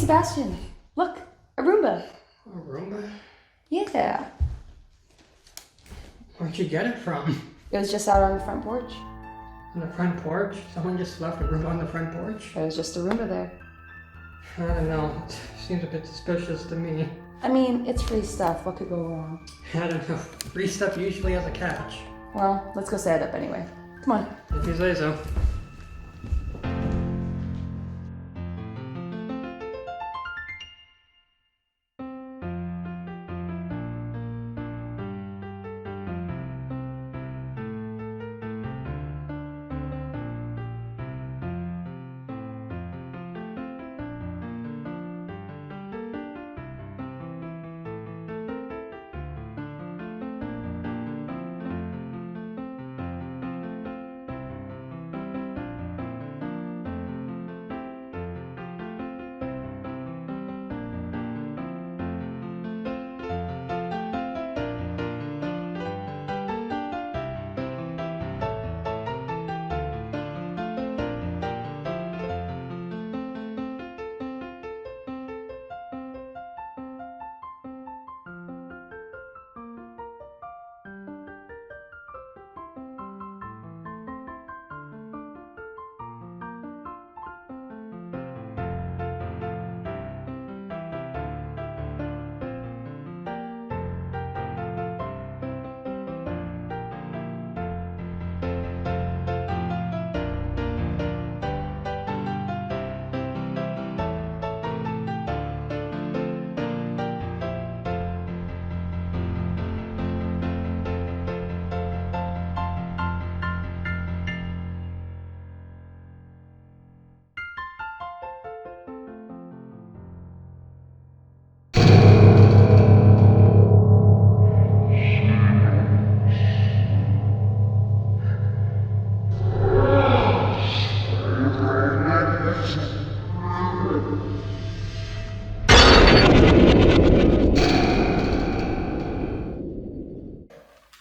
Sebastian, look, a Roomba. A Roomba? Yeah. Where'd you get it from? It was just out on the front porch. On the front porch? Someone just left a Roomba on the front porch? There was just a Roomba there. I don't know. It seems a bit suspicious to me. I mean, it's free stuff. What could go wrong? I don't know. Free stuff usually has a catch. Well, let's go set it up anyway. Come on. If you say so.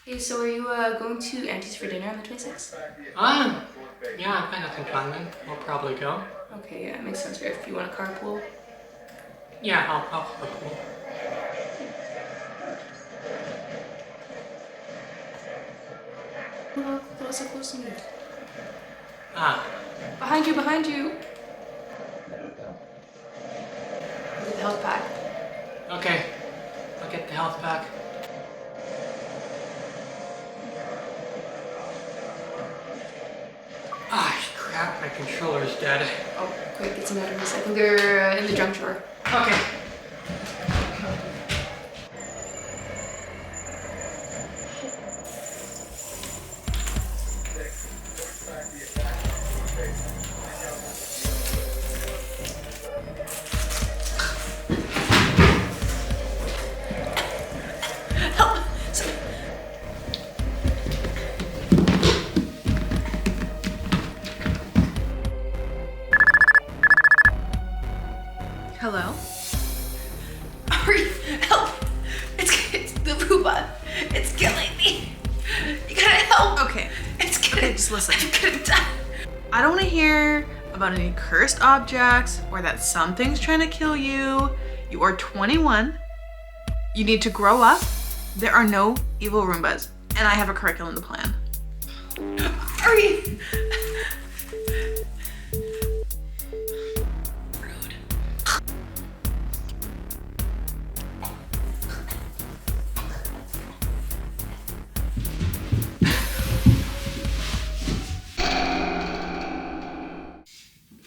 Hey, so are you going to Auntie's for dinner on the 26th? Yeah, I got nothing planned then. I'll probably go. Okay, yeah, it makes sense if you want a carpool. Yeah, I'll carpool. Look, that was so close to me. Behind you. Behind you! Look at the health pack. Okay, I'll get the health pack. Crap, my controller's dead. Oh, quick, get some batteries. I think they're in the junk drawer. Okay. Hello? Hurry, help! It's the Roomba. It's killing me. You gotta help. Okay. Just listen. I'm gonna die. I don't want to hear about any cursed objects or that something's trying to kill you. You are 21. You need to grow up. There are no evil Roombas, and I have a curriculum to plan. Hurry!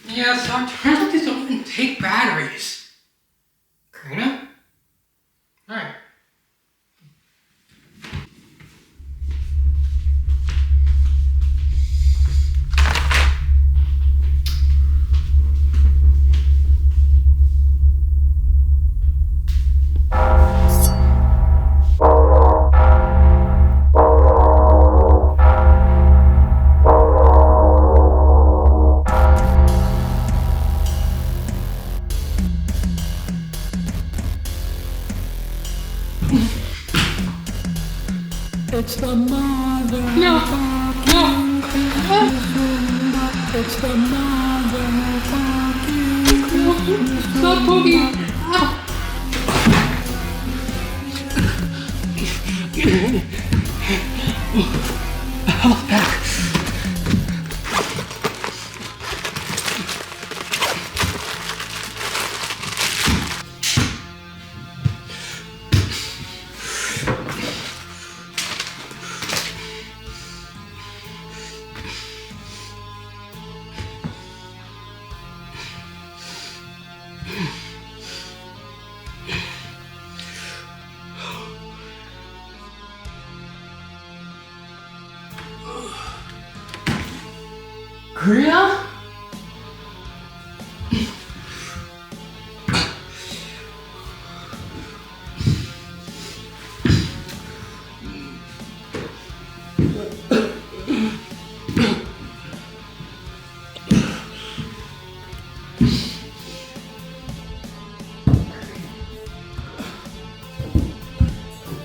Yeah, so it turns out these don't even take batteries. Karina? Alright. It's the mother. No. It's the mother. Stop poking! Health back. Karina?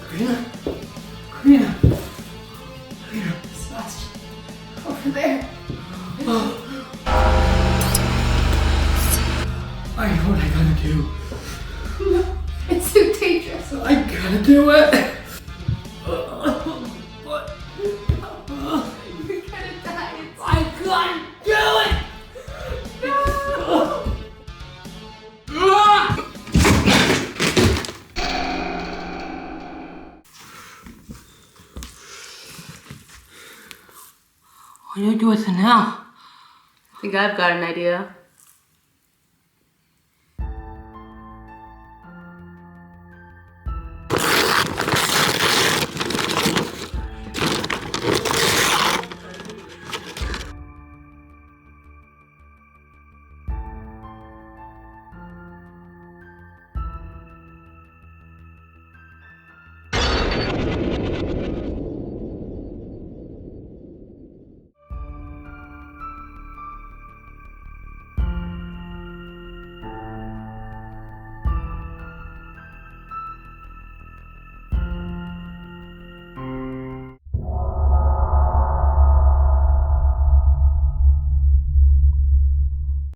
Karina? Karina? Karina? Sebastian, over there. I know what I gotta do. No, it's too dangerous. I gotta do it. But You're gonna die. I gotta do it. No. What do I do with it now? I think I've got an idea.